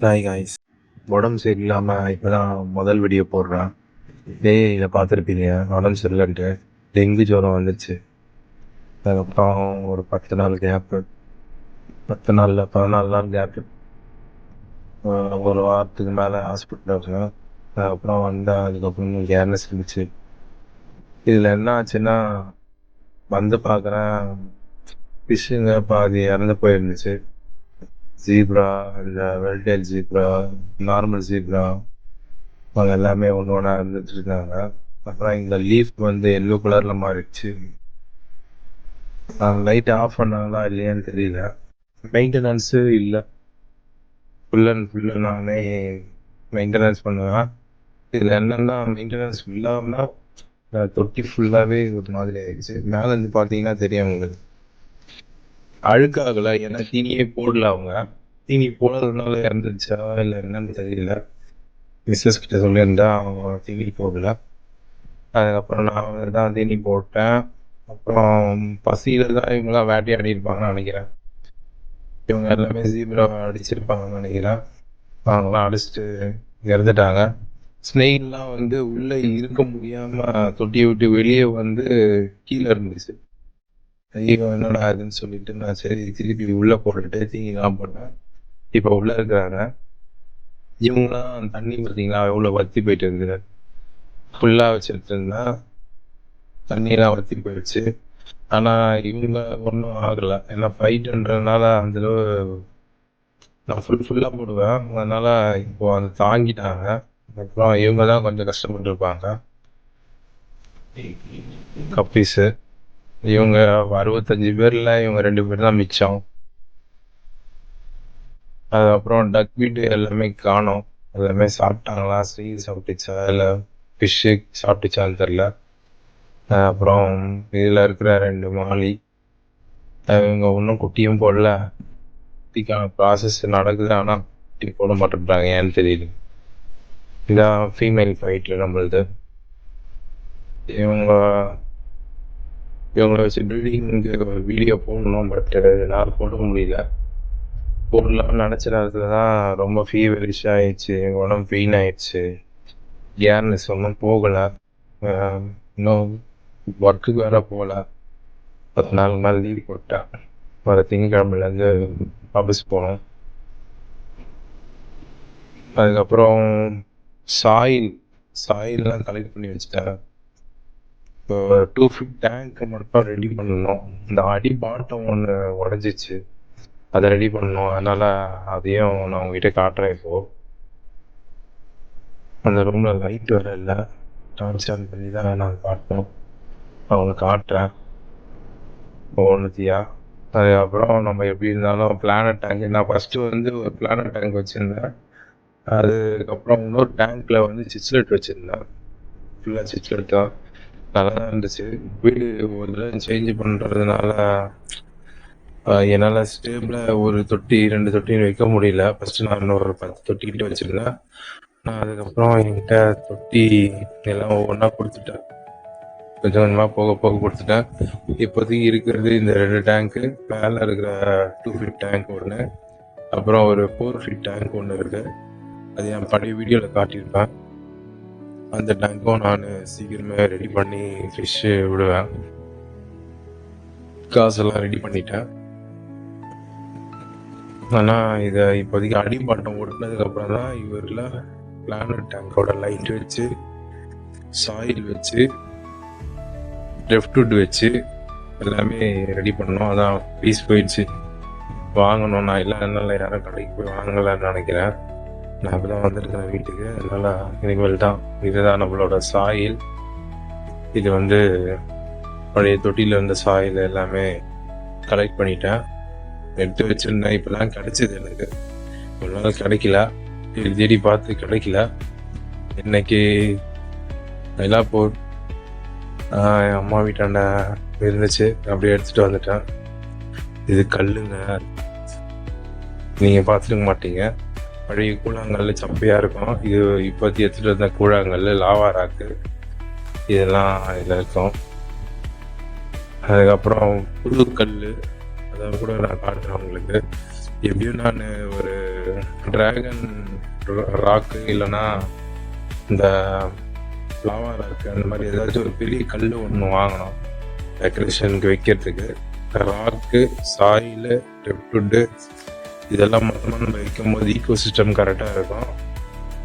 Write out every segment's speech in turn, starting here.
Hi guys. உடம்பு சரியில்லாமல் இப்போ தான் முதல் வீடியோ போடுறேன். இதை பார்த்துருப்பீங்க. உடம்பு சரியில்லைன்ட்டு டெங்கு ஜுரம் வந்துச்சு. அதுக்கப்புறம் ஒரு 10 நாள் கேப்பு, 14 நாள் கேப்பு, ஒரு வாரத்துக்கு மேலே ஹாஸ்பிட்டல் இருக்கேன். அதுக்கப்புறம் வந்தால் அதுக்கப்புறம் கேர்னஸ் இருந்துச்சு. இதில் என்ன ஆச்சுன்னா, வந்து பார்க்குறேன் ஃபிஷ்ஷுங்க பாதி இறந்து போயிருந்துச்சு. ஜீப்ரா, இந்த வெல்டேல் ஜீப்ரா, நார்மல் ஜீப்ரா, அவங்க எல்லாமே ஒன்று ஒன்றா இருந்துட்டு இருக்காங்க. அப்புறம் இந்த லீஃப் வந்து எல்லோ கலரில் மாறிடுச்சு. லைட் ஆஃப் பண்ணாங்களா இல்லையான்னு தெரியல. மெயின்டெனன்ஸு இல்லை. ஃபுல் அண்ட் ஃபுல்லு நானே மெயின்டெனன்ஸ் பண்ணுவேன். இதில் என்னென்னா மெயின்டெனன்ஸ் இல்லாமல் தொட்டி ஃபுல்லாகவே ஒரு மாதிரி ஆயிடுச்சு. மேலே இருந்து பார்த்தீங்கன்னா தெரியும் உங்களுக்கு. அழுக்காகலை, ஏன்னா தீனியே போடல. அவங்க தீனி போடுறதுனால இறந்துச்சா இல்லை என்னன்னு தெரியல. மிஸ்ஸஸ் கிட்ட சொல்லியிருந்தா அவங்க தீனி போடல. அதுக்கப்புறம் நான் தான் தீனி போட்டேன். அப்புறம் பசியில் தான் இவங்களாம் வேட்டையாடிருப்பாங்கன்னு நினைக்கிறேன். இவங்க எல்லாமே ஜீப்ராவை அடிச்சிருப்பாங்கன்னு நினைக்கிறேன். அவங்களாம் அடிச்சுட்டு இறந்துட்டாங்க. ஸ்னெயில்லாம் வந்து உள்ளே இருக்க முடியாமல் தொட்டியை விட்டு வெளியே வந்து கீழே இருந்துச்சு. ஐயோ என்னடா அதுன்னு சொல்லிட்டு நான் சரி திருப்பி உள்ளே போட்டுட்டு தீனிலாம் போட்டேன். இப்போ உள்ளே இருக்கிறாங்க. இவங்களாம் தண்ணி பார்த்தீங்களா எவ்வளோ வற்றி போயிட்டு இருந்தது. ஃபுல்லாக வச்சுட்டு இருந்தா தண்ணியெல்லாம் வற்றி போயிடுச்சு. ஆனால் இவங்க ஒன்றும் ஆகலை. ஏன்னா ஃபைட்டுன்றதுனால அந்தளவு நான் ஃபுல்லாக போடுவேன். அதனால் இப்போது அதை தாங்கிட்டாங்க. அப்புறம் இவங்க தான் கொஞ்சம் கஷ்டப்பட்டுருப்பாங்க, கப்பீஸு. இவங்க 65 பேரில் இவங்க 2 பேர் தான் மிச்சம். அதுக்கப்புறம் டக் வீட்டு எல்லாமே காணோம். எல்லாமே சாப்பிட்டாங்களா, சாப்பிட்டுச்சா இல்லை ஃபிஷ்ஷு சாப்பிட்டுச்சான்னு தெரில. அப்புறம் இதில் இருக்கிற 2 மாலி, இவங்க இன்னும் குட்டியும் போடல. குட்டிக்கான ப்ராசஸ் நடக்குது, ஆனால் குட்டி போட மாட்டேன்றாங்க, ஏன்னு தெரியல. இதான் ஃபீமேல் ஃபைட்டில் நம்மளது. இவங்களை வச்சு பில்டிங்கு வீடியோ போடணும், பட்டு என்னால் போட முடியல. போடலாம்னு நினச்ச நேரத்தில் தான் ரொம்ப ஃபீவரிஷ் ஆகிடுச்சு, உடம்பு பெயின் ஆகிடுச்சு, கேர்னஸ் ஒன்றும் போகலை. இன்னும் ஒர்க்குக்கு வேறு போகல. 14 நாள் லீவ் போட்டேன். வர திங்கக்கிழமையிலேருந்து ஆஃபீஸ் போகணும். அதுக்கப்புறம் சாயில்லாம் கலெக்ட் பண்ணி வச்சுட்டேன். இப்போ 2 feet டேங்க் மட்டும் ரெடி பண்ணணும். இந்த அடி பாட்டம் ஒன்று உடஞ்சிச்சு, அதை ரெடி பண்ணணும். அதனால் அதையும் நான் உங்ககிட்ட காட்டுறேன். இப்போது அந்த ரூமில் லைட் வேறு இல்லை, டார்ச் ஆன் பண்ணி தான் நான் காட்டணும். அவங்க காட்டுறேன் ஒன்றுத்தியா. அதுக்கப்புறம் நம்ம எப்படி இருந்தாலும் பிளானட் டேங்க், நான் ஃபஸ்ட்டு வந்து ஒரு பிளானட் டேங்க் வச்சுருந்தேன். அதுக்கப்புறம் இன்னொரு டேங்க்கில் வந்து சிச்லெட் வச்சுருந்தேன். ஃபுல்லாக சிச்லெட் தான், நல்லா தான் இருந்துச்சு. வீடு ஒரு தடவை சேஞ்சு பண்ணுறதுனால என்னால் ஸ்டேபிளாக ஒரு தொட்டி 2 தொட்டின்னு வைக்க முடியல. ஃபஸ்ட்டு நான் இன்னொரு 10 தொட்டிக்கிட்ட வச்சுருந்தேன். நான் அதுக்கப்புறம் என்கிட்ட தொட்டி எல்லாம் ஒவ்வொன்றா கொடுத்துட்டேன். கொஞ்சம் கொஞ்சமாக போக போக கொடுத்துட்டேன். இப்போதைக்கு இருக்கிறது இந்த 2 டேங்க்கு. மேலே இருக்கிற 2 feet டேங்க் ஒன்று, அப்புறம் ஒரு 4 feet டேங்க் ஒன்று இருக்குது. அது என் பழைய வீடியோவில் காட்டியிருப்பேன். அந்த டேங்க்கும் நான் சீக்கிரமே ரெடி பண்ணி ஃபிஷ்ஷு விடுவேன். காசெல்லாம் ரெடி பண்ணிட்டேன். ஆனால் இதை இப்போதைக்கு அடிபாட்டம் ஓட்டினதுக்கப்புறம் தான் இவரில் பிளானட் டேங்கோட லைட் வச்சு, சாயில் வச்சு, லெஃப்ட்வுட் வச்சு எல்லாமே ரெடி பண்ணோம். அதான் பீஸ் போயிடுச்சு. வாங்கணும். நான் இல்லை, என்னால் யாரும் கடைக்கு போய் வாங்கலான்னு நினைக்கிறேன். நான் இப்போ தான் வந்துருக்கேன் வீட்டுக்கு. அதனால் இனிமேல் தான். இதுதான் நம்மளோட சாயில். இது வந்து பழைய தொட்டியில் இருந்த சாயில் எல்லாமே கலெக்ட் பண்ணிட்டேன், எடுத்து வச்சுருந்தேன். இப்போ தான் கிடச்சிது எனக்கு. ஒரு நாள் கிடைக்கல, தேடி பார்த்து கிடைக்கல. இன்னைக்கு எல்லாம் என் அம்மா வீட்டாண்ட இருந்துச்சு, அப்படியே எடுத்துகிட்டு வந்துட்டேன். இது கல்லுங்க, நீங்கள் பார்த்துருக்க மாட்டீங்க. பழைய கூழாங்கல் சப்பையாக இருக்கும். இது இப்போத்தி எடுத்துகிட்டு வந்த கூழாங்கல், லாவா ராக்கு, இதெல்லாம் இதில் இருக்கும். அதுக்கப்புறம் புது கல், அதை கூட நான் காட்டுறேன் உங்களுக்கு. எப்படியும் நான் ஒரு டிராகன் ராக்கு இல்லைன்னா இந்த லாவா ராக்கு அந்த மாதிரி ஏதாச்சும் ஒரு பெரிய கல் ஒன்று வாங்கணும் டெக்கரேஷனுக்கு வைக்கிறதுக்கு. ராக்கு, சாயில், ரெப்டுட்டு இதெல்லாம் மொத்தமாக நம்ம வைக்கும்போது ஈக்கோ சிஸ்டம் கரெக்டாக இருக்கும்.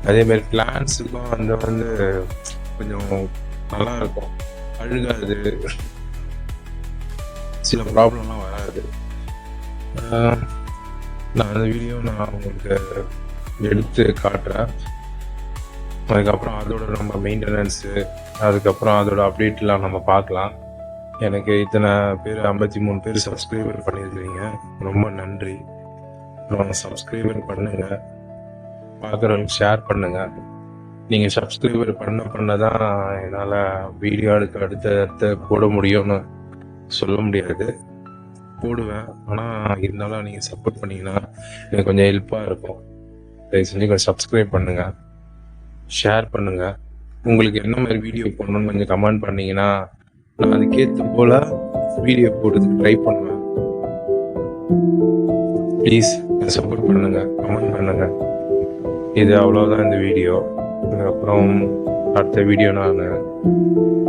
அதேமாதிரி பிளான்ஸுக்கும் வந்து கொஞ்சம் நல்லா இருக்கும், அழுகாது, சில ப்ராப்ளம்லாம் வராது. நான் அந்த வீடியோ நான் உங்களுக்கு எடுத்து காட்டுறேன். அதுக்கப்புறம் அதோட நம்ம மெயின்டெனன்ஸு, அதுக்கப்புறம் அதோட அப்டேட்லாம் நம்ம பார்க்கலாம். எனக்கு இத்தனை பேர் 53 பேர் சப்ஸ்கிரைபர் பண்ணியிருக்கிறீங்க, ரொம்ப நன்றி. சப்ஸ்கிரைபர் பண்ணுங்கள், பார்க்குறவங்களுக்கு ஷேர் பண்ணுங்கள். நீங்கள் சப்ஸ்கிரைபர் பண்ண தான் என்னால் வீடியோ அடுத்த போட முடியும்னு சொல்ல முடியாது. போடுவேன், ஆனால் இருந்தாலும் நீங்கள் சப்போர்ட் பண்ணிங்கன்னா எனக்கு கொஞ்சம் ஹெல்ப்பாக இருக்கும். தயவு செஞ்சு கொஞ்சம் சப்ஸ்கிரைப் பண்ணுங்கள், ஷேர் பண்ணுங்கள். உங்களுக்கு என்ன மாதிரி வீடியோ போடணும்னு கொஞ்சம் கமெண்ட் பண்ணிங்கன்னா நான் அதுக்கேற்ற போல் வீடியோ போடுறதுக்கு ட்ரை பண்ணுவேன். ப்ளீஸ் சப்போர்ட் பண்ணுங்கள், கமெண்ட் பண்ணுங்கள். இது அவ்வளோதான் இந்த வீடியோ. அதுக்கப்புறம் அடுத்த வீடியோ நான்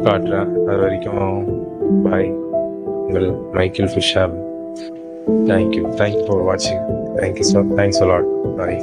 காட்டுறேன். அது வரைக்கும் பாய். உங்கள் மைக்கேல் ஃபிஷர். தேங்க்யூ ஃபார் வாட்சிங். Thanks a lot. Bye.